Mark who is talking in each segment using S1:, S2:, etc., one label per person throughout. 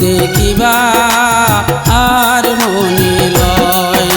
S1: দেখিবা আর মনে লয়।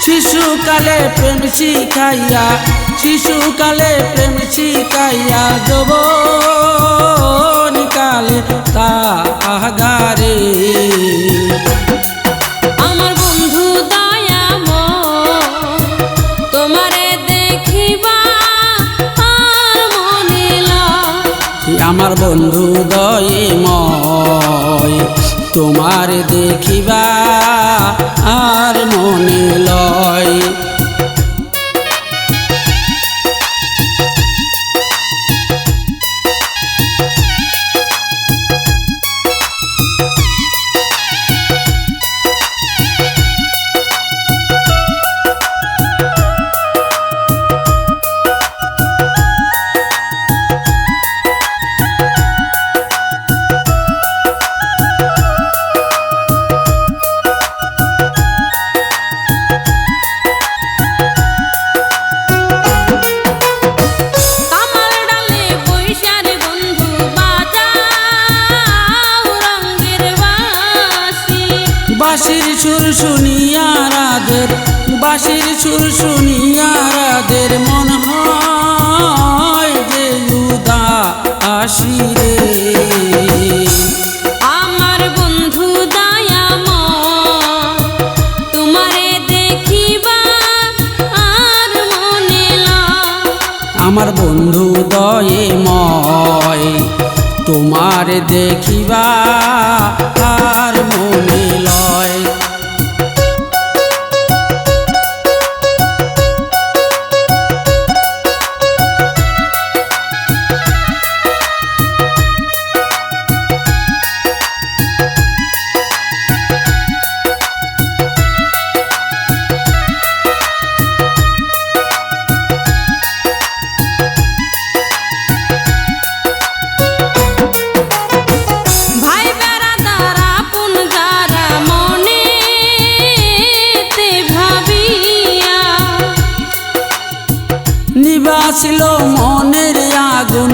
S1: শিশুকালে প্রেম শিখাইয়া শিশুকালে প্রেম শিখাইয়া যৌবনকালে কারাগারে।
S2: আমার বন্ধু দয়াময় তোমারে দেখিবা আর মনে লয়।
S1: আমার বন্ধু দয়াময় তোমার দেখিবা আর মনে লয়। বাঁশির সুর শুনিয়া রাদের বাঁশির সুর শুনিয়া রাদের মন হয় যে উদাসী রে।
S2: আমার বন্ধু দয়াময় তোমারে দেখিবা আর মনে লয়।
S1: আমার বন্ধু দয়াময় তোমার দেখিবা আর মনে লয়। নিবাসিল মনের আগুন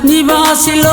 S1: নিবাসিল